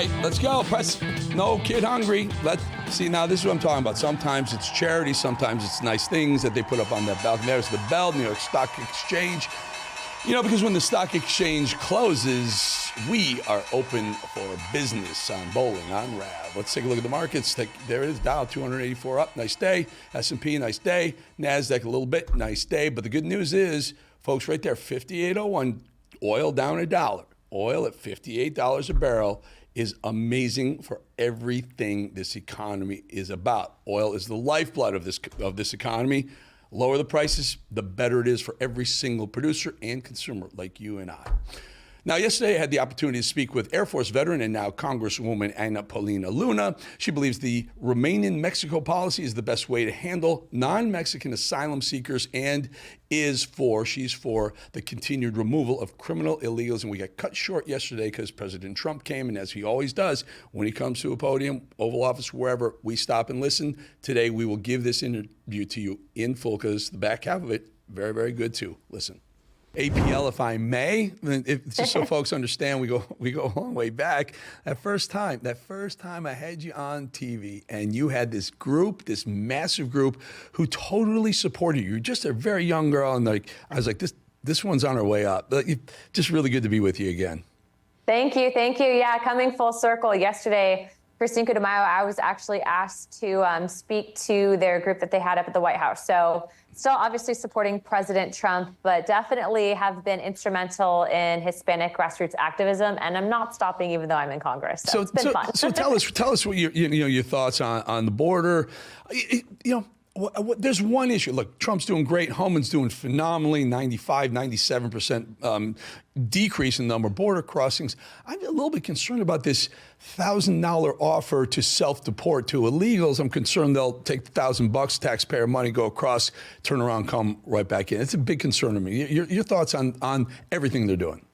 right, let's go. Press. No kid hungry. Let's see. Now this is what I'm talking about. Sometimes it's charity. Sometimes it's nice things that they put up on the balcony. There's the bell, New York Stock Exchange. You know, because when the stock exchange closes, we are open for business on Bolling, on Rav. Let's take a look at the markets. There it is, Dow 284 up, nice day. S&P, nice day. NASDAQ a little bit, nice day. But the good news is, folks, right there, 58.01, oil down $1. Oil at $58 a barrel is amazing for everything this economy is about. Oil is the lifeblood of this economy. Lower the prices, the better it is for every single producer and consumer like you and I. Now, yesterday I had the opportunity to speak with Air Force veteran and now Congresswoman Ana Paulina Luna. She believes the Remain in Mexico policy is the best way to handle non-Mexican asylum seekers and she's for the continued removal of criminal illegals. And we got cut short yesterday because President Trump came, and as he always does, when he comes to a podium, Oval Office, wherever, we stop and listen. Today we will give this interview to you in full because the back half of it, very, very good too. Listen. APL, if I may, just so folks understand, we go a long way back. That first time I had you on TV, and you had this group, this massive group, who totally supported you. You're just a very young girl, and I was like, this one's on her way up. Just really good to be with you again. Thank you. Yeah, coming full circle. Yesterday, for Cinco de Mayo, I was actually asked to speak to their group that they had up at the White House. So still obviously supporting President Trump, but definitely have been instrumental in Hispanic grassroots activism. And I'm not stopping even though I'm in Congress. So it's been fun. So tell us what your thoughts on the border. There's one issue. Look, Trump's doing great. Homan's doing phenomenally, 95, 97% decrease in the number of border crossings. I'm a little bit concerned about this $1,000 offer to self-deport to illegals. I'm concerned they'll take $1,000 taxpayer money, go across, turn around, come right back in. It's a big concern to me. Your thoughts on everything they're doing?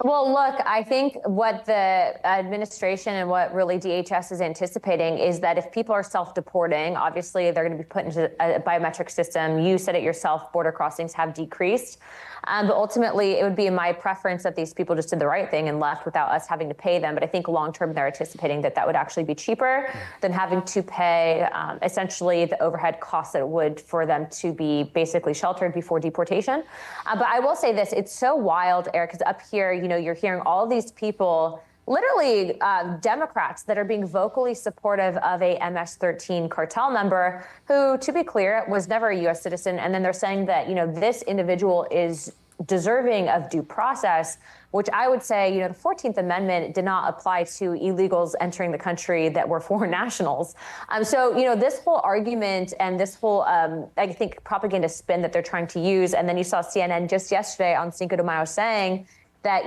Well, look, I think what the administration and what really DHS is anticipating is that if people are self-deporting, obviously they're going to be put into a biometric system. You said it yourself, border crossings have decreased. But ultimately, it would be my preference that these people just did the right thing and left without us having to pay them. But I think long-term, they're anticipating that would actually be cheaper than having to pay essentially the overhead costs that it would for them to be basically sheltered before deportation. But I will say this, it's so wild, Eric, because up here, you're hearing all these people, literally Democrats that are being vocally supportive of a MS-13 cartel member who, to be clear, was never a U.S. citizen. And then they're saying that, this individual is deserving of due process, which I would say, the 14th Amendment did not apply to illegals entering the country that were foreign nationals. So, this whole argument and this whole, I think, propaganda spin that they're trying to use. And then you saw CNN just yesterday on Cinco de Mayo saying that,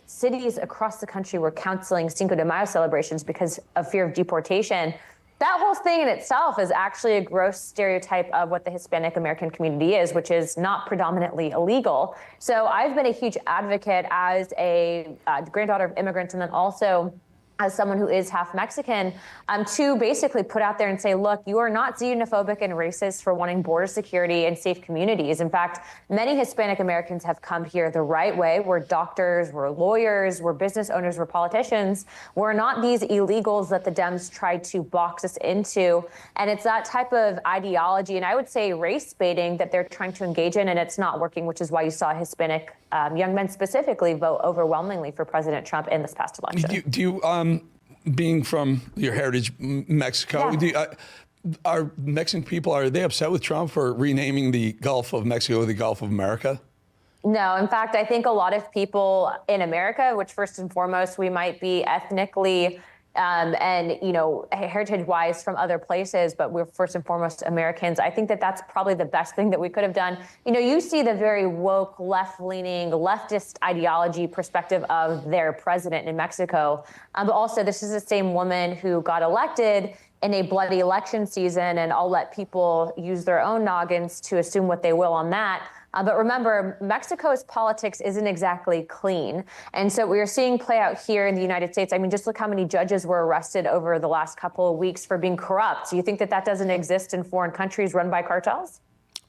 cities across the country were canceling Cinco de Mayo celebrations because of fear of deportation. That whole thing in itself is actually a gross stereotype of what the Hispanic American community is, which is not predominantly illegal. So I've been a huge advocate as a granddaughter of immigrants, and then also as someone who is half Mexican, to basically put out there and say, look, you are not xenophobic and racist for wanting border security and safe communities. In fact, many Hispanic Americans have come here the right way. We're doctors, we're lawyers, we're business owners, we're politicians. We're not these illegals that the Dems tried to box us into. And it's that type of ideology, and I would say race baiting, that they're trying to engage in, and it's not working, which is why you saw Hispanic young men specifically vote overwhelmingly for President Trump in this past election. Do you being from your heritage, Mexico, are Mexican people, are they upset with Trump for renaming the Gulf of Mexico the Gulf of America? No, in fact, I think a lot of people in America, which first and foremost, we might be ethnically and, heritage-wise from other places, but we're first and foremost Americans. I think that that's probably the best thing that we could have done. You see the very woke, left-leaning, leftist ideology perspective of their president in Mexico. But also, this is the same woman who got elected in a bloody election season, and I'll let people use their own noggins to assume what they will on that. But remember, Mexico's politics isn't exactly clean. And so we are seeing play out here in the United States. I mean, just look how many judges were arrested over the last couple of weeks for being corrupt. Do you think that doesn't exist in foreign countries run by cartels?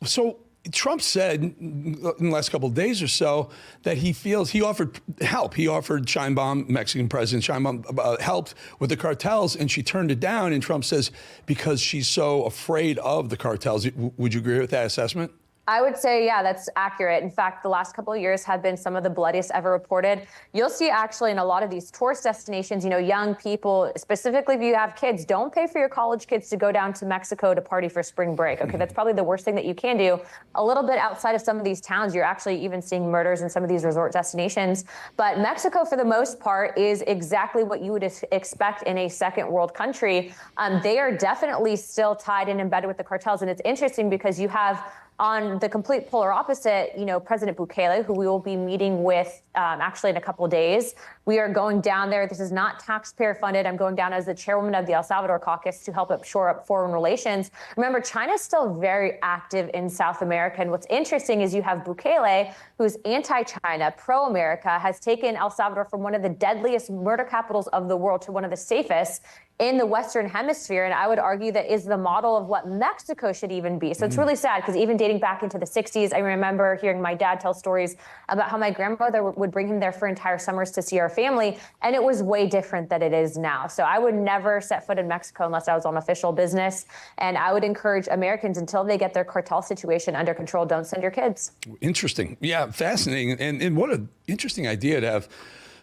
So Trump said in the last couple of days or so that he offered help. He offered Sheinbaum, Mexican President Sheinbaum, helped with the cartels, and she turned it down. And Trump says because she's so afraid of the cartels. Would you agree with that assessment? I would say, yeah, that's accurate. In fact, the last couple of years have been some of the bloodiest ever reported. You'll see actually in a lot of these tourist destinations, young people, specifically if you have kids, don't pay for your college kids to go down to Mexico to party for spring break. Okay, that's probably the worst thing that you can do. A little bit outside of some of these towns, you're actually even seeing murders in some of these resort destinations. But Mexico, for the most part, is exactly what you would expect in a second world country. They are definitely still tied and embedded with the cartels. And it's interesting because you have on the complete polar opposite, President Bukele, who we will be meeting with actually in a couple of days. We are going down there. This is not taxpayer funded. I'm going down as the chairwoman of the El Salvador caucus to help shore up foreign relations. Remember, China is still very active in South America. And what's interesting is you have Bukele, who's anti-China, pro-America, has taken El Salvador from one of the deadliest murder capitals of the world to one of the safest in the Western Hemisphere. And I would argue that is the model of what Mexico should even be. So it's really sad because even dating back into the 60s, I remember hearing my dad tell stories about how my grandmother would bring him there for entire summers to see our family. And it was way different than it is now. So I would never set foot in Mexico unless I was on official business. And I would encourage Americans, until they get their cartel situation under control, don't send your kids. Interesting. Yeah, fascinating. And what an interesting idea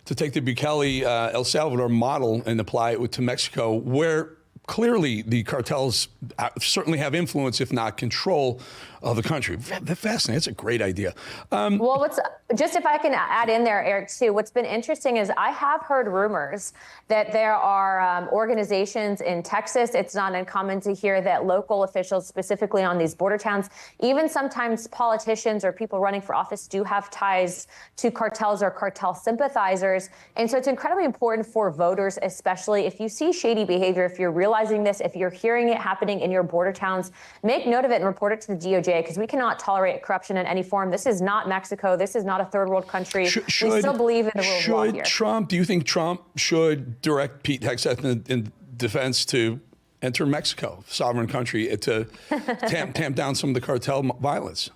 to take the Bukele El Salvador model and apply it to Mexico, where clearly the cartels certainly have influence, if not control, of the country. That's fascinating. That's a great idea. Well, just if I can add in there, Eric, too, what's been interesting is I have heard rumors that there are organizations in Texas. It's not uncommon to hear that local officials, specifically on these border towns, even sometimes politicians or people running for office, do have ties to cartels or cartel sympathizers. And so it's incredibly important for voters, especially if you see shady behavior, if you're realizing this, if you're hearing it happening in your border towns, make note of it and report it to the DOJ, because we cannot tolerate corruption in any form. This is not Mexico. This is not a third world country. We still believe in the rule of law here. Do you think Trump should direct Pete Hegseth in defense to enter Mexico, sovereign country, to tamp down some of the cartel violence?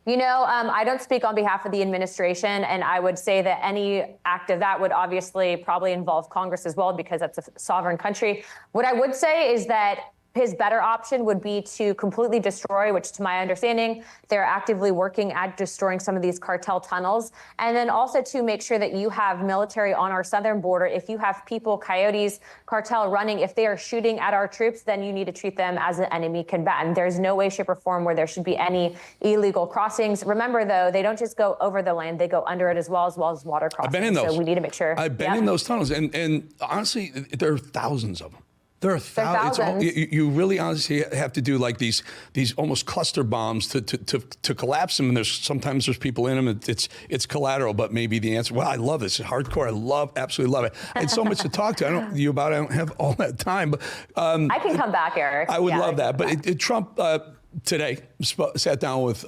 I don't speak on behalf of the administration, and I would say that any act of that would obviously probably involve Congress as well, because that's a sovereign country. What I would say is that his better option would be to completely destroy, which to my understanding, they're actively working at destroying some of these cartel tunnels. And then also to make sure that you have military on our southern border. If you have people, coyotes, cartel running, if they are shooting at our troops, then you need to treat them as an enemy combatant. There's no way, shape, or form where there should be any illegal crossings. Remember, though, they don't just go over the land, they go under it as well as water crossings. I've been in those. So we need to make sure. I've been in those tunnels, and honestly, there are thousands of them. There are thousands. You really honestly have to do like these almost cluster bombs to collapse them. And sometimes there's people in them. It's collateral, but maybe the answer. Well, I love this. It's hardcore. Absolutely love it. It's so much to talk to. I don't have all that time, but I can come back, Eric. I would love that. But Trump today sat down with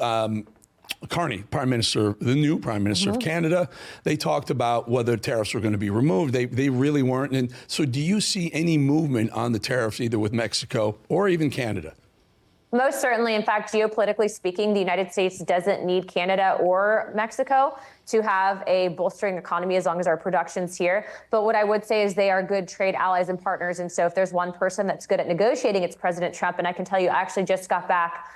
Carney, the new Prime Minister of Canada. They talked about whether tariffs were going to be removed. They really weren't. And so do you see any movement on the tariffs, either with Mexico or even Canada? Most certainly. In fact, geopolitically speaking, the United States doesn't need Canada or Mexico to have a bolstering economy as long as our production's here. But what I would say is they are good trade allies and partners. And so if there's one person that's good at negotiating, it's President Trump. And I can tell you, I actually just got back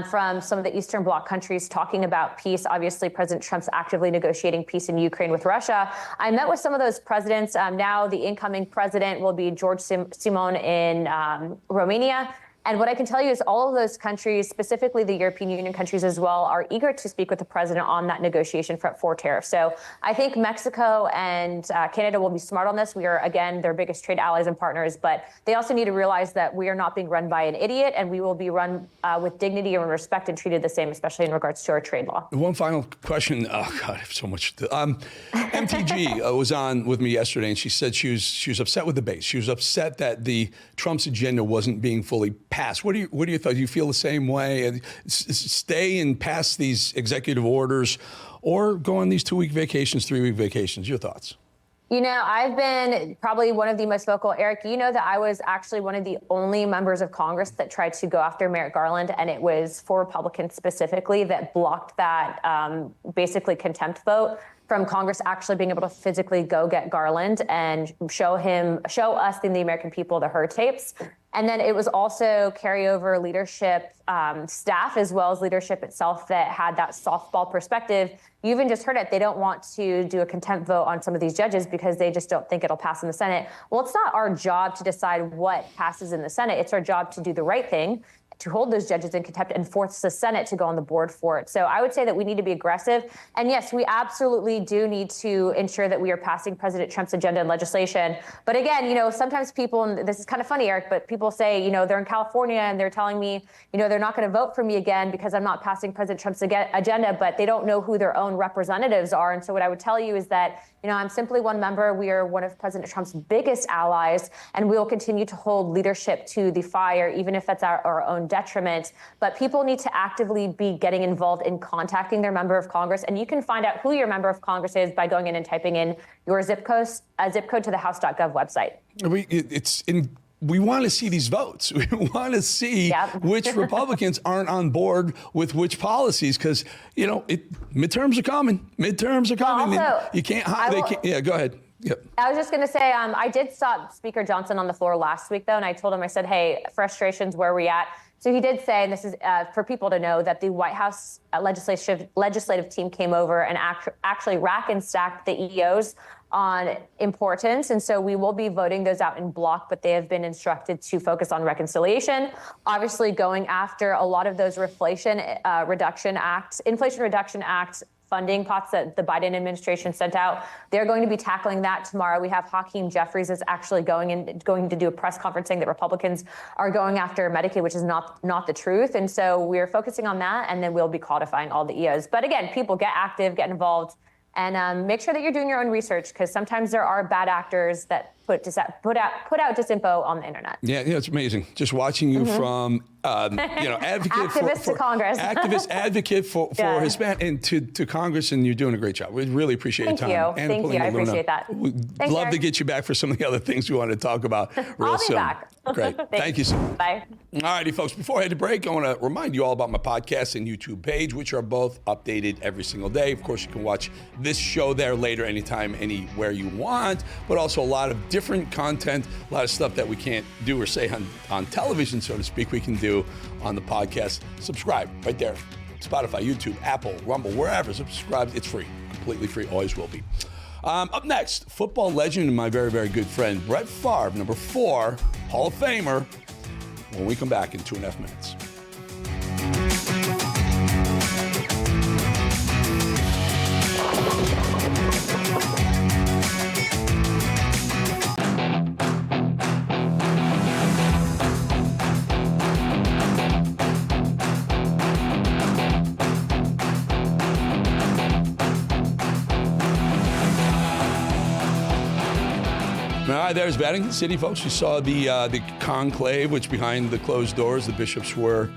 from some of the Eastern Bloc countries talking about peace. Obviously, President Trump's actively negotiating peace in Ukraine with Russia. I met with some of those presidents. Now the incoming president will be George Simon in Romania. And what I can tell you is all of those countries, specifically the European Union countries as well, are eager to speak with the president on that negotiation for tariffs. So I think Mexico and Canada will be smart on this. We are, again, their biggest trade allies and partners, but they also need to realize that we are not being run by an idiot, and we will be run with dignity and respect and treated the same, especially in regards to our trade law. One final question. Oh, God, I have so much. MTG was on with me yesterday, and she said she was upset with the base. She was upset that Trump's agenda wasn't being fully passed. What are your thoughts? Do you feel the same way? And stay and pass these executive orders, or go on these 2-week vacations, 3-week vacations? Your thoughts? You know, I've been probably one of the most vocal. Eric, you know that I was actually one of the only members of Congress that tried to go after Merrick Garland, and it was for Republicans specifically that blocked that basically contempt vote from Congress actually being able to physically go get Garland and show us, the American people, the Herd tapes. And then it was also carryover leadership staff as well as leadership itself that had that softball perspective. You even just heard it. They don't want to do a contempt vote on some of these judges because they just don't think it'll pass in the Senate. Well, it's not our job to decide what passes in the Senate. It's our job to do the right thing, to hold those judges in contempt and force the Senate to go on the board for it. So I would say that we need to be aggressive. And yes, we absolutely do need to ensure that we are passing President Trump's agenda and legislation. But again, you know, sometimes people, and this is kind of funny, Eric, but people say, you know, they're in California and they're telling me, you know, they're not going to vote for me again because I'm not passing President Trump's agenda, but they don't know who their own representatives are. And so what I would tell you is that, you know, I'm simply one member. We are one of President Trump's biggest allies, and we will continue to hold leadership to the fire, even if that's our own detriment. But people need to actively be getting involved in contacting their member of Congress. And you can find out who your member of Congress is by going in and typing in your zip code to the house.gov website. We want to see these votes. We want to see which Republicans aren't on board with which policies, because, you know, midterms are coming. Midterms are coming. Also, you can't hide. Yeah, go ahead. Yep. I was just going to say, I did stop Speaker Johnson on the floor last week, though, and I told him, I said, hey, frustrations, where are we at? So he did say, and this is for people to know, that the White House legislative team came over and actually rack and stacked the EOs on importance. And so we will be voting those out in block, but they have been instructed to focus on reconciliation, obviously going after a lot of those Inflation Reduction Act funding pots that the Biden administration sent out. They're going to be tackling that tomorrow. We have Hakeem Jeffries is actually going to do a press conference saying that Republicans are going after Medicaid, which is not the truth. And so we're focusing on that, and then we'll be codifying all the EOs. But again, people get active, get involved, and make sure that you're doing your own research, because sometimes there are bad actors that put out disinfo on the internet. Yeah, it's amazing. Just watching you from, advocate activist to Congress, advocate for Hispanic and to Congress, and you're doing a great job. We really appreciate your time. Thank you. I appreciate that. We'd love to get you back for some of the other things we want to talk about real soon. I'll be back. Great. Thank you so much. Bye. All righty, folks. Before I head to break, I want to remind you all about my podcast and YouTube page, which are both updated every single day. Of course, you can watch this show there later, anytime, anywhere you want, but also a lot of different content, a lot of stuff that we can't do or say on television, so to speak, we can do on the podcast. Subscribe right there. Spotify, YouTube, Apple, Rumble, wherever. Subscribe. It's free. Completely free. Always will be. Up next, football legend and my very, very good friend, Brett Favre, number 4, Hall of Famer, when we come back in 2.5 minutes. All right, there's Vatican City, folks. You saw the conclave, which behind the closed doors, the bishops were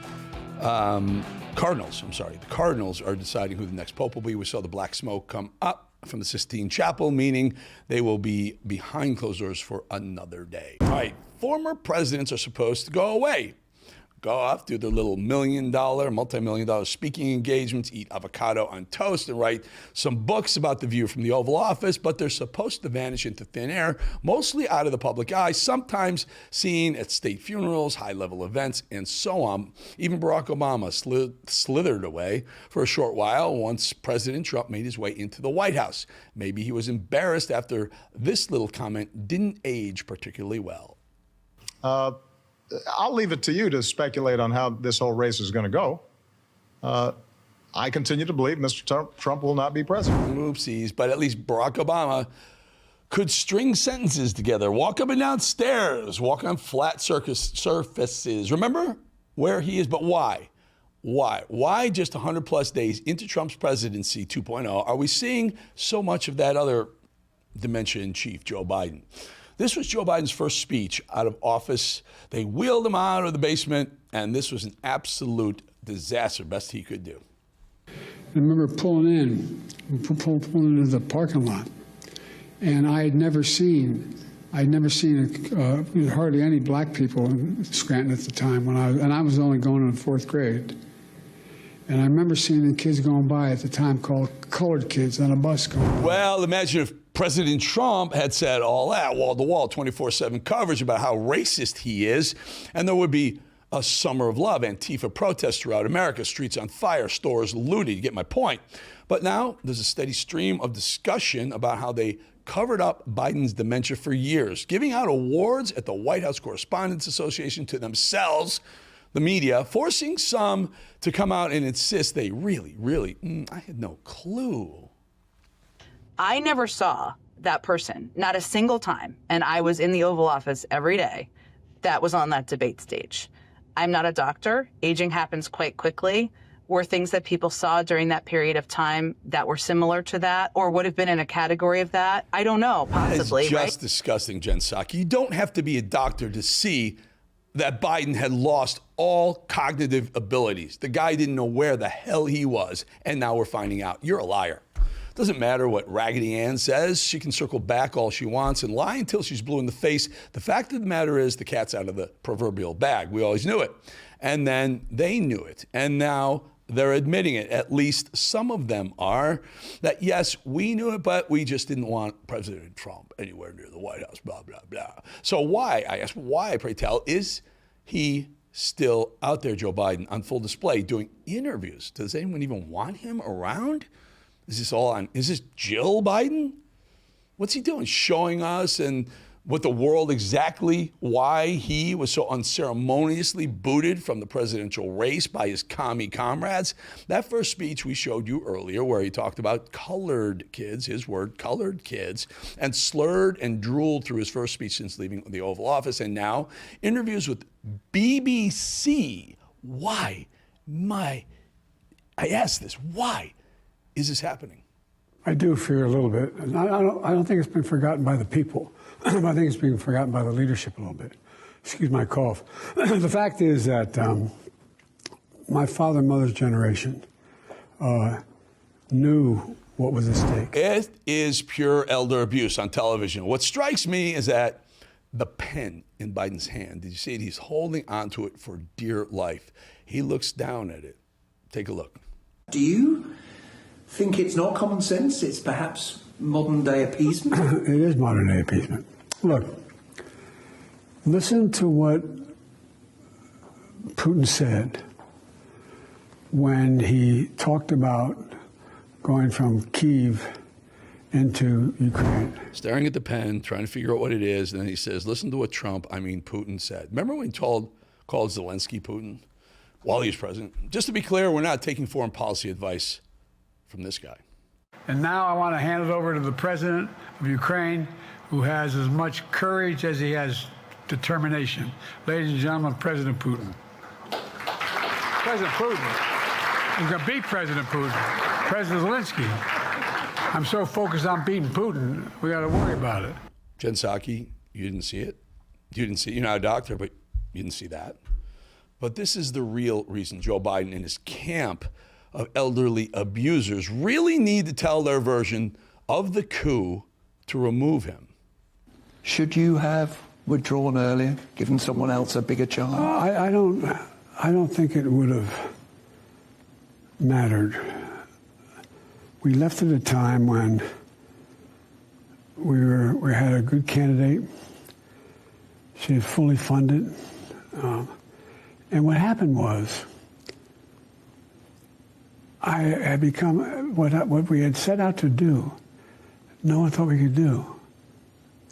cardinals. I'm sorry. The cardinals are deciding who the next pope will be. We saw the black smoke come up from the Sistine Chapel, meaning they will be behind closed doors for another day. All right, former presidents are supposed to go away. Go off, do their little multi-million-dollar speaking engagements, eat avocado on toast, and write some books about the view from the Oval Office, but they're supposed to vanish into thin air, mostly out of the public eye, sometimes seen at state funerals, high-level events, and so on. Even Barack Obama slithered away for a short while once President Trump made his way into the White House. Maybe he was embarrassed after this little comment didn't age particularly well. I'll leave it to you to speculate on how this whole race is going to go. I continue to believe Mr. Trump will not be president. Oopsies, but at least Barack Obama could string sentences together, walk up and down stairs, walk on flat surfaces. Remember where he is, but why? Why just 100 plus days into Trump's presidency 2.0 are we seeing so much of that other dementia in chief, Joe Biden? This was Joe Biden's first speech out of office. They wheeled him out of the basement, and this was an absolute disaster, best he could do. I remember pulling into the parking lot, And I'd never seen hardly any black people in Scranton at the time and I was only going in the 4th grade. And I remember seeing the kids going by at the time called colored kids on a bus going by. Well, imagine if President Trump had said all that, wall-to-wall, 24/7 coverage about how racist he is, and there would be a summer of love, Antifa protests throughout America, streets on fire, stores looted, you get my point. But now there's a steady stream of discussion about how they covered up Biden's dementia for years, giving out awards at the White House Correspondents Association to themselves, the media, forcing some to come out and insist they really, I had no clue. I never saw that person, not a single time, and I was in the Oval Office every day, that was on that debate stage. I'm not a doctor. Aging happens quite quickly. Were things that people saw during that period of time that were similar to that or would have been in a category of that? I don't know, possibly, It's just disgusting, Jen Psaki. You don't have to be a doctor to see that Biden had lost all cognitive abilities. The guy didn't know where the hell he was, and now we're finding out. You're a liar. Doesn't matter what Raggedy Ann says. She can circle back all she wants and lie until she's blue in the face. The fact of the matter is the cat's out of the proverbial bag. We always knew it. And then they knew it. And now they're admitting it. At least some of them are. That, yes, we knew it, but we just didn't want President Trump anywhere near the White House, blah, blah, blah. So why, I ask, why, pray tell, is he still out there, Joe Biden, on full display doing interviews? Does anyone even want him around? Is this all on? Is this Jill Biden? What's he doing? Showing us and what the world exactly why he was so unceremoniously booted from the presidential race by his commie comrades. That first speech we showed you earlier where he talked about colored kids, his word, colored kids, and slurred and drooled through his first speech since leaving the Oval Office. And now interviews with BBC. Why? I ask this, why is this happening? I do fear a little bit. And I don't think it's been forgotten by the people. I think it's being forgotten by the leadership a little bit. Excuse my cough. The fact is that my father and mother's generation knew what was at stake. It is pure elder abuse on television. What strikes me is that the pen in Biden's hand, did you see it? He's holding onto it for dear life. He looks down at it. Take a look. Do you think it's not common sense? It's perhaps modern day appeasement? It is modern day appeasement. Look, listen to what Putin said when he talked about going from Kyiv into Ukraine. Staring at the pen, trying to figure out what it is, and then he says, listen to what Putin said. Remember when he called Zelensky Putin while he was president? Just to be clear, we're not taking foreign policy advice from this guy. And now I want to hand it over to the president of Ukraine, who has as much courage as he has determination. Ladies and gentlemen, President Putin. President Putin. He's going to beat President Putin. President Zelensky. I'm so focused on beating Putin, we got to worry about it. Jen Psaki, you didn't see it. You didn't see it. You're not a doctor, but you didn't see that. But this is the real reason Joe Biden and his camp of elderly abusers really need to tell their version of the coup to remove him. Should you have withdrawn earlier, given someone else a bigger chance? I don't think it would have mattered. We left at a time when we had a good candidate. She was fully funded. And what happened was I had become what we had set out to do, no one thought we could do.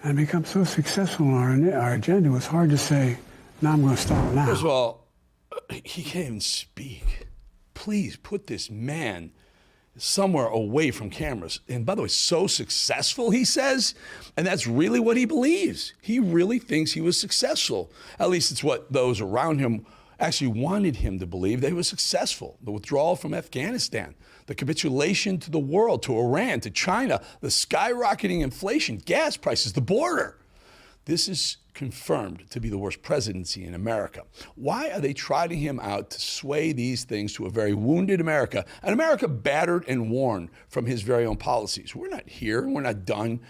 And become so successful in our agenda, it was hard to say, no, I'm going to stop now. First of all, he can't even speak. Please put this man somewhere away from cameras. And by the way, so successful, he says, and that's really what he believes. He really thinks he was successful. At least it's what those around him actually wanted him to believe. They were successful. The withdrawal from Afghanistan, the capitulation to the world, to Iran, to China, the skyrocketing inflation, gas prices, the border. This is confirmed to be the worst presidency in America. Why are they trotting him out to sway these things to a very wounded America, an America battered and worn from his very own policies? We're not here. We're not done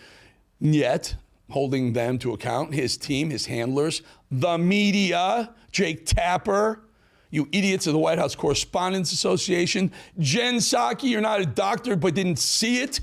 Yet, holding them to account, his team, his handlers, the media, Jake Tapper, you idiots of the White House Correspondents Association, Jen Psaki, you're not a doctor but didn't see it.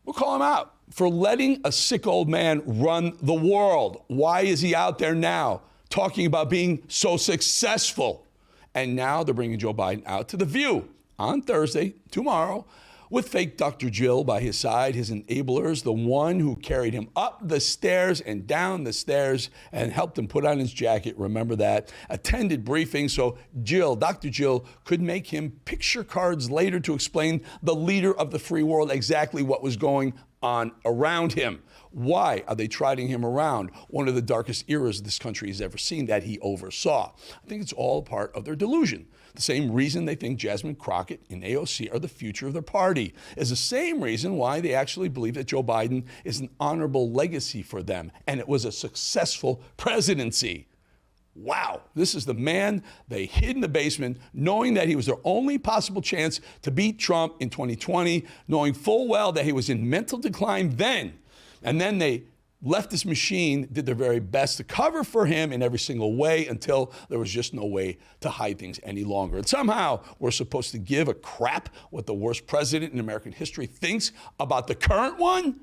We'll call him out for letting a sick old man run the world. Why is he out there now talking about being so successful? And now they're bringing Joe Biden out to The View on Thursday, tomorrow, with fake Dr. Jill by his side, his enablers, the one who carried him up the stairs and down the stairs and helped him put on his jacket, remember that, attended briefings so Jill, Dr. Jill, could make him picture cards later to explain the leader of the free world exactly what was going on around him. Why are they trotting him around one of the darkest eras this country has ever seen that he oversaw? I think it's all part of their delusion. The same reason they think Jasmine Crockett and AOC are the future of their party is the same reason why they actually believe that Joe Biden is an honorable legacy for them and it was a successful presidency. Wow, this is the man they hid in the basement, knowing that he was their only possible chance to beat Trump in 2020, knowing full well that he was in mental decline then. And then they left this machine, did their very best to cover for him in every single way until there was just no way to hide things any longer. And somehow we're supposed to give a crap what the worst president in American history thinks about the current one?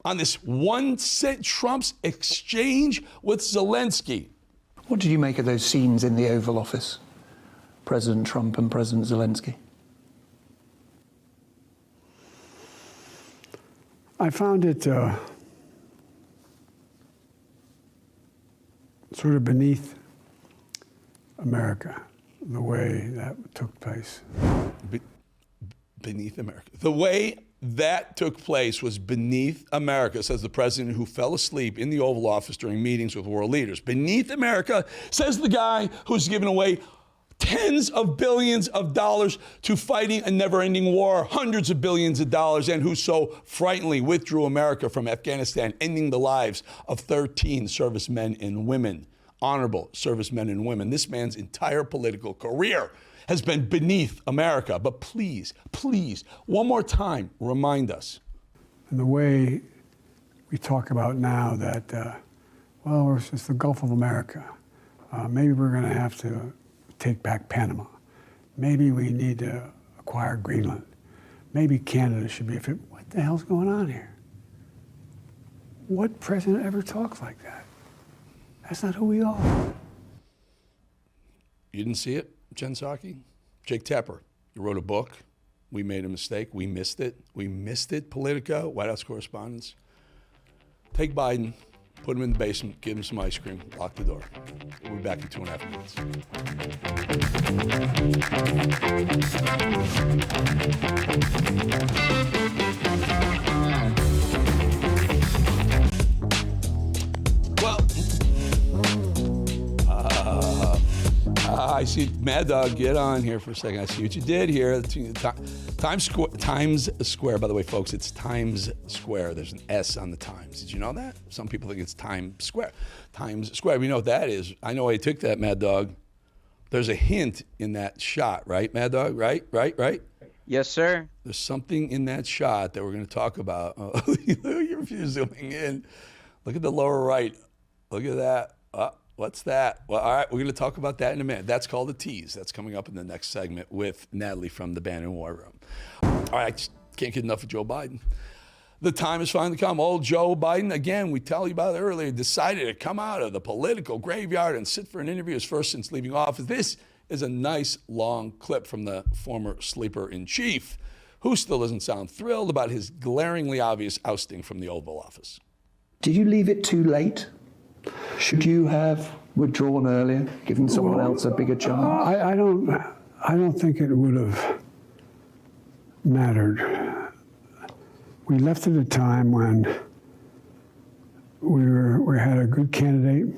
On this one-cent Trump's exchange with Zelensky. What did you make of those scenes in the Oval Office? President Trump and President Zelensky? I found it sort of beneath America, the way that took place. Beneath America. The way that took place was beneath America, says the president who fell asleep in the Oval Office during meetings with world leaders. Beneath America, says the guy who's given away tens of billions of dollars to fighting a never-ending war, hundreds of billions of dollars, and who so frighteningly withdrew America from Afghanistan, ending the lives of 13 servicemen and women, honorable servicemen and women. This man's entire political career has been beneath America. But please, please, one more time, remind us. And the way we talk about now that, well, it's the Gulf of America. Maybe we're going to have to take back Panama. Maybe we need to acquire Greenland. Maybe Canada should be. What the hell's going on here? What president ever talks like that? That's not who we are. You didn't see it, Jen Psaki? Jake Tapper, you wrote a book. We made a mistake. We missed it. We missed it. Politico, White House Correspondents. Take Biden, put him in the basement, give him some ice cream, lock the door. We'll be back in 2.5 minutes. I see Mad Dog, get on here for a second. I see what you did here. Times Square, by the way, folks, it's Times Square. There's an S on the Times. Did you know that? Some people think it's Times Square. Times Square, we know what that is. I know why you took that, Mad Dog. There's a hint in that shot, right, Mad Dog? Right? Yes, sir. There's something in that shot that we're going to talk about. Oh, you're zooming in. Look at the lower right. Look at that. What's that? Well, all right, we're going to talk about that in a minute. That's called a tease. That's coming up in the next segment with Natalie from the Bannon War Room. All right, I just can't get enough of Joe Biden. The time has finally come. Old Joe Biden, again, we tell you about it earlier, decided to come out of the political graveyard and sit for an interview, his first since leaving office. This is a nice long clip from the former sleeper-in-chief, who still doesn't sound thrilled about his glaringly obvious ousting from the Oval Office. Did you leave it too late? Should you have withdrawn earlier, given someone else a bigger chance? I don't think it would have mattered. We left at a time when we had a good candidate.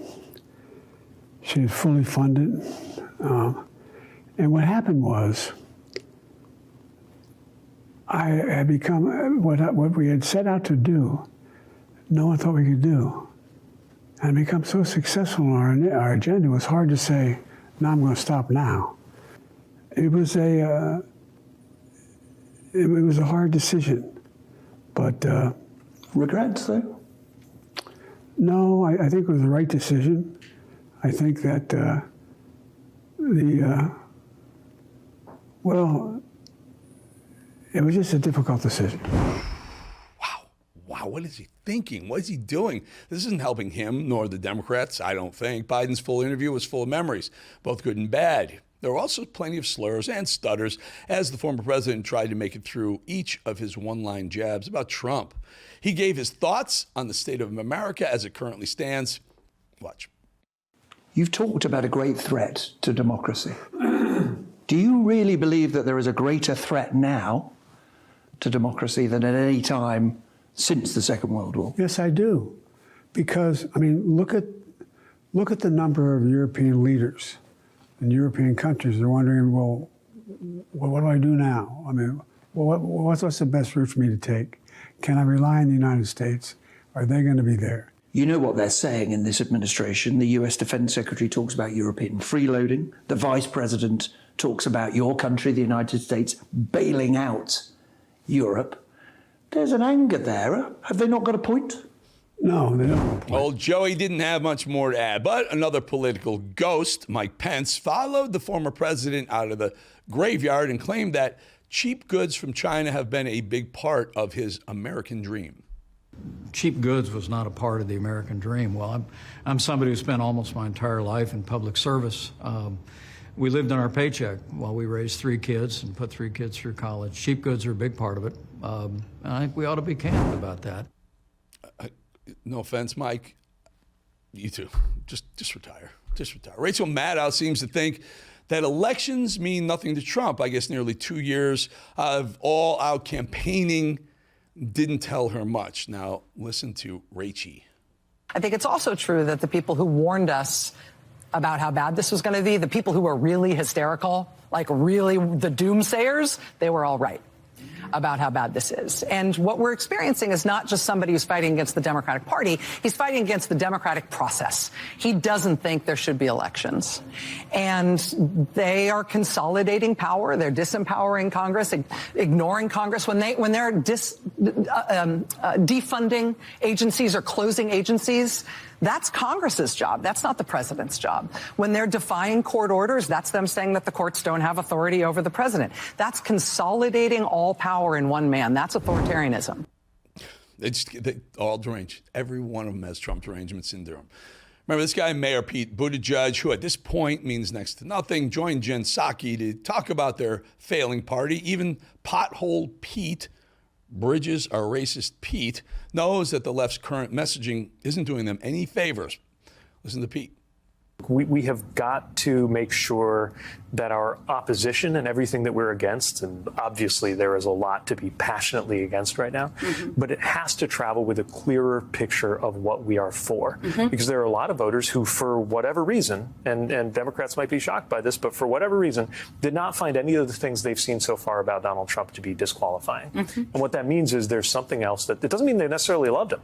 She was fully funded, and what happened was I had become what we had set out to do. No one thought we could do. And become so successful on our agenda, it was hard to say, no, I'm going to stop now. It was a hard decision, but Regrets, though? No, I think it was the right decision. I think that well, it was just a difficult decision. Wow, what is he thinking? What is he doing? This isn't helping him nor the Democrats, I don't think. Biden's full interview was full of memories, both good and bad. There were also plenty of slurs and stutters as the former president tried to make it through each of his one-line jabs about Trump. He gave his thoughts on the state of America as it currently stands. Watch. You've talked about a great threat to democracy. Do you really believe that there is a greater threat now to democracy than at any time since the Second World War? Yes, I do. Because, I mean, look at the number of European leaders in European countries. They're wondering, well, what do I do now? I mean, what's the best route for me to take? Can I rely on the United States? Are they going to be there? You know what they're saying in this administration. The US Defense Secretary talks about European freeloading. The Vice President talks about your country, the United States, bailing out Europe. There's an anger there. Have they not got a point? No, they don't have a point. Well, Joey didn't have much more to add, but another political ghost, Mike Pence, followed the former president out of the graveyard and claimed that cheap goods from China have been a big part of his American dream. Cheap goods was not a part of the American dream. Well, I'm somebody who spent almost my entire life in public service. We lived on our paycheck while we raised 3 kids and put 3 kids through college. Cheap goods are a big part of it. And I think we ought to be candid about that. No offense, Mike. You too. Just retire. Just retire. Rachel Maddow seems to think that elections mean nothing to Trump. I guess nearly 2 years of all-out campaigning didn't tell her much. Now, listen to Rachie. I think it's also true that the people who warned us about how bad this was going to be, the people who were really hysterical, like really the doomsayers, they were all right about how bad this is. And what we're experiencing is not just somebody who's fighting against the Democratic Party, he's fighting against the democratic process. He doesn't think there should be elections. And they are consolidating power, they're disempowering Congress, ignoring Congress. When they're defunding agencies or closing agencies, that's Congress's job. That's not the president's job. When they're defying court orders, that's them saying that the courts don't have authority over the president. That's consolidating all power in one man. That's authoritarianism. They all deranged. Every one of them has Trump derangement syndrome. Remember this guy, Mayor Pete Buttigieg, who at this point means next to nothing, joined Jen Psaki to talk about their failing party. Even Pothole Pete, Bridges are racist Pete, knows that the left's current messaging isn't doing them any favors. Listen to Pete. We have got to make sure that our opposition and everything that we're against, and obviously there is a lot to be passionately against right now, but it has to travel with a clearer picture of what we are for. Because there are a lot of voters who, for whatever reason, and Democrats might be shocked by this, but for whatever reason, did not find any of the things they've seen so far about Donald Trump to be disqualifying. And what that means is there's something else that, it doesn't mean they necessarily loved him,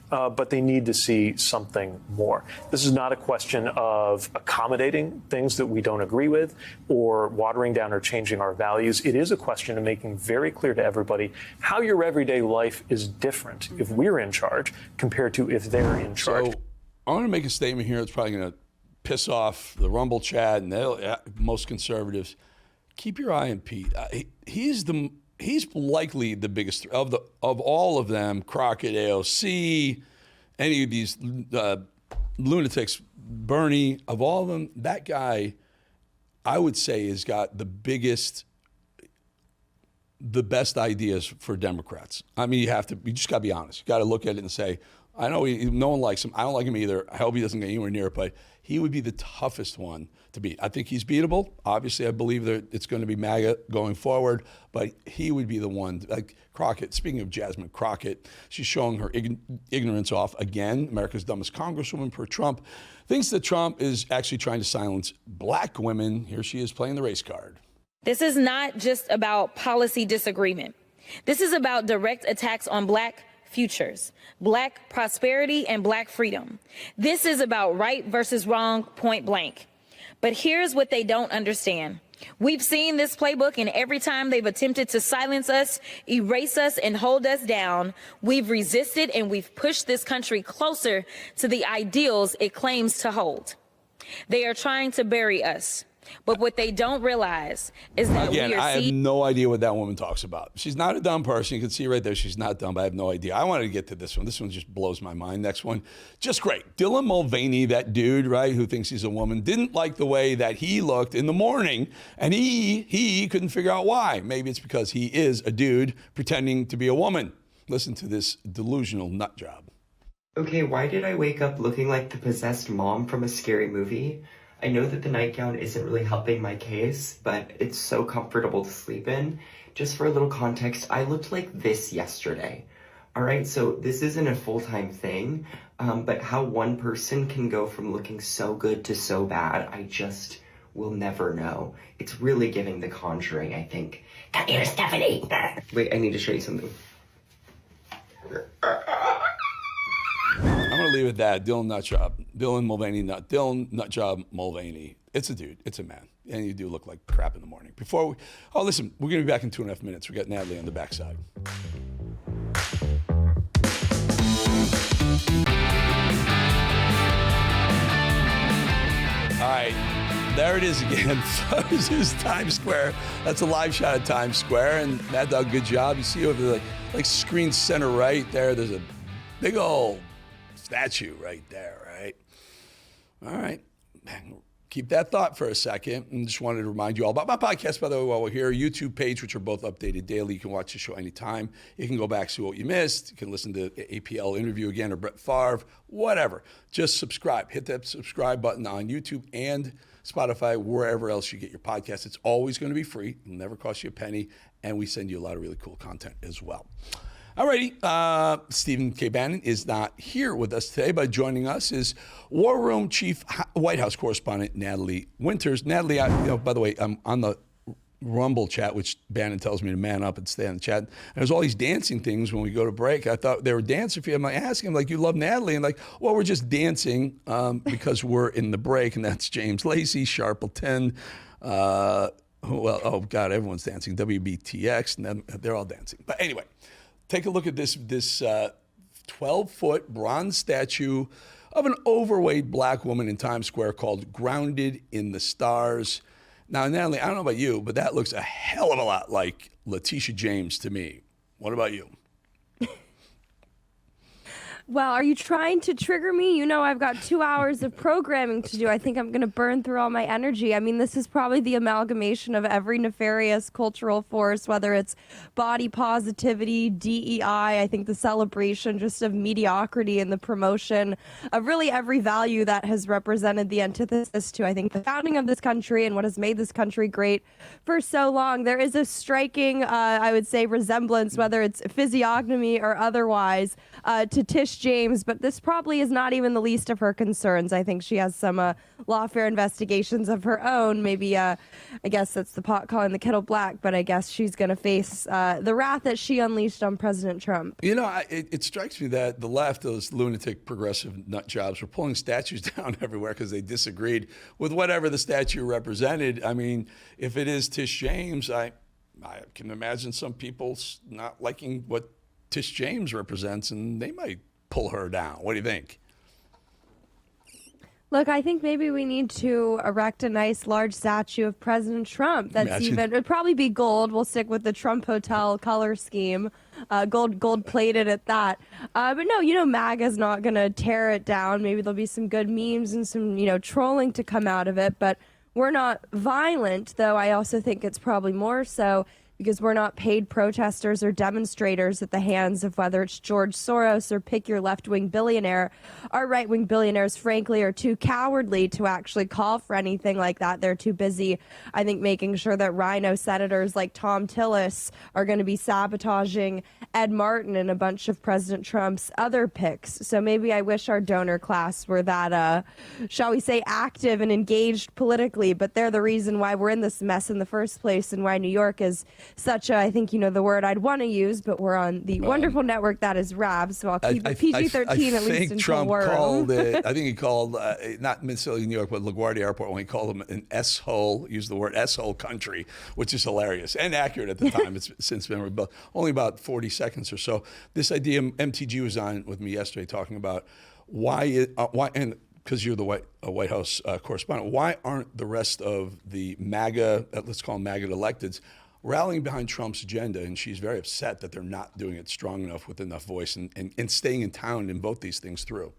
but they need to see something more. This is not a question of accommodating things that we don't agree with or watering down or changing our values. It is a question of making very clear to everybody how your everyday life is different if we're in charge compared to if they're in charge. So I want to make a statement here that's probably going to piss off the Rumble chat and most conservatives. Keep your eye on Pete. He's likely the biggest of all of them. Crockett, AOC, any of these lunatics, Bernie, of all of them, that guy, I would say, has got the best ideas for Democrats. I mean, you just got to be honest. You got to look at it and say, I know no one likes him. I don't like him either. I hope he doesn't get anywhere near it, but he would be the toughest one to beat. I think he's beatable. Obviously, I believe that it's going to be MAGA going forward, but he would be the one. Like Crockett, speaking of Jasmine Crockett, she's showing her ignorance off again. America's dumbest congresswoman per Trump. Thinks that Trump is actually trying to silence black women. Here she is playing the race card. This is not just about policy disagreement. This is about direct attacks on black futures, black prosperity, and black freedom. This is about right versus wrong, point blank. But here's what they don't understand. We've seen this playbook, and every time they've attempted to silence us, erase us, and hold us down, we've resisted and we've pushed this country closer to the ideals it claims to hold. They are trying to bury us. But what they don't realize is that Again, I have no idea what that woman talks about. She's not a dumb person. You can see right there she's not dumb, but I have no idea. I wanted to get to this one. This one just blows my mind. Next one, just great. Dylan Mulvaney, that dude, right, who thinks he's a woman, didn't like the way that he looked in the morning, and he couldn't figure out why. Maybe it's because he is a dude pretending to be a woman. Listen to this delusional nut job. Okay, why did I wake up looking like the possessed mom from a scary movie? I know that the nightgown isn't really helping my case, but it's so comfortable to sleep in. Just for a little context, I looked like this yesterday. All right, so this isn't a full-time thing, but how one person can go from looking so good to so bad, I just will never know. It's really giving The Conjuring, I think. Come here, Stephanie. Wait, I need to show you something. I'm going to leave it at that. Dylan Nutjob. Dylan Mulvaney. Dylan Nutjob Mulvaney. It's a dude. It's a man. And you do look like crap in the morning. Listen, we're going to be back in 2.5 minutes. We got Natalie on the backside. All right. There it is again. This is Times Square. That's a live shot of Times Square. And Mad Dog, good job. You see over the like screen center right there, there's a big old statue right there, right? All right. Keep that thought for a second. And just wanted to remind you all about my podcast, by the way, while we're here. YouTube page, which are both updated daily. You can watch the show anytime. You can go back, see what you missed. You can listen to APL interview again or Brett Favre, whatever. Just subscribe. Hit that subscribe button on YouTube and Spotify, wherever else you get your podcast. It's always going to be free. It'll never cost you a penny. And we send you a lot of really cool content as well. Alrighty, Stephen K. Bannon is not here with us today, but joining us is War Room Chief White House Correspondent Natalie Winters. Natalie, by the way, I'm on the Rumble chat, which Bannon tells me to man up and stay on the chat. And there's all these dancing things when we go to break. I thought they were dancing for you. I'm like, asking him, like, you love Natalie? And like, well, we're just dancing because we're in the break, and that's James Lacey, Sharpleton, oh God, everyone's dancing. WBTX, and they're all dancing. But anyway. Take a look at this 12-foot bronze statue of an overweight black woman in Times Square called Grounded in the Stars. Now, Natalie, I don't know about you, but that looks a hell of a lot like Letitia James to me. What about you? Well, are you trying to trigger me? You know, I've got 2 hours of programming to do. I think I'm going to burn through all my energy. I mean, this is probably the amalgamation of every nefarious cultural force, whether it's body positivity, DEI, I think the celebration just of mediocrity and the promotion of really every value that has represented the antithesis to, I think, the founding of this country and what has made this country great for so long. There is a striking, I would say, resemblance, whether it's physiognomy or otherwise, to Tish James, but this probably is not even the least of her concerns. I think she has some lawfare investigations of her own. Maybe, I guess that's the pot calling the kettle black, but I guess she's going to face the wrath that she unleashed on President Trump. You know, it strikes me that the left, those lunatic progressive nut jobs, were pulling statues down everywhere because they disagreed with whatever the statue represented. I mean, if it is Tish James, I can imagine some people not liking what Tish James represents, and they might pull her down. What do you think? Look, I think maybe we need to erect a nice large statue of President Trump. It'd probably be gold. We'll stick with the Trump Hotel color scheme, gold plated at that. But no, MAGA's not going to tear it down. Maybe there'll be some good memes and some, trolling to come out of it. But we're not violent, though I also think it's probably more so because we're not paid protesters or demonstrators at the hands of whether it's George Soros or pick your left-wing billionaire. Our right-wing billionaires, frankly, are too cowardly to actually call for anything like that. They're too busy, I think, making sure that rhino senators like Tom Tillis are going to be sabotaging Ed Martin and a bunch of President Trump's other picks. So maybe I wish our donor class were that, shall we say, active and engaged politically, but they're the reason why we're in this mess in the first place and why New York is such a, I think you know the word I'd want to use, but we're on the wonderful network that is Rab, so I'll keep it PG-13 at least until Trump we're called it, I think he called, not necessarily New York, but LaGuardia Airport, when he called them an S-hole, used the word S-hole country, which is hilarious and accurate at the time. It's since been rebuilt. Only about 40 seconds or so. This idea, MTG was on with me yesterday talking about why, and because you're the White House correspondent, why aren't the rest of the MAGA, let's call them MAGA electeds, rallying behind Trump's agenda? And she's very upset that they're not doing it strong enough with enough voice and staying in town and vote these things through.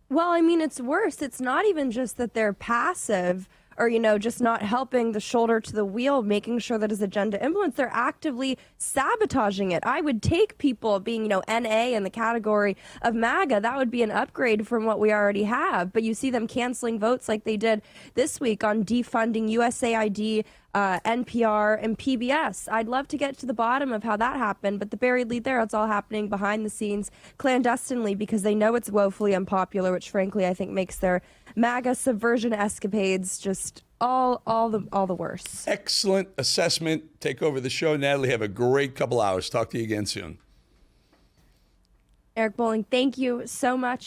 Well, I mean, it's worse. It's not even just that they're passive or, you know, just not helping the shoulder to the wheel, making sure that his agenda implements. They're actively sabotaging it. I would take people being, you know, NA in the category of MAGA. That would be an upgrade from what we already have. But you see them canceling votes like they did this week on defunding USAID, NPR, and PBS. I'd love to get to the bottom of how that happened, but the buried lead there, it's all happening behind the scenes clandestinely because they know it's woefully unpopular, which frankly I think makes their MAGA subversion escapades just all the worse. Excellent assessment. Take over the show, Natalie. Have a great couple hours. Talk to you again soon. Eric Bolling, thank you so much.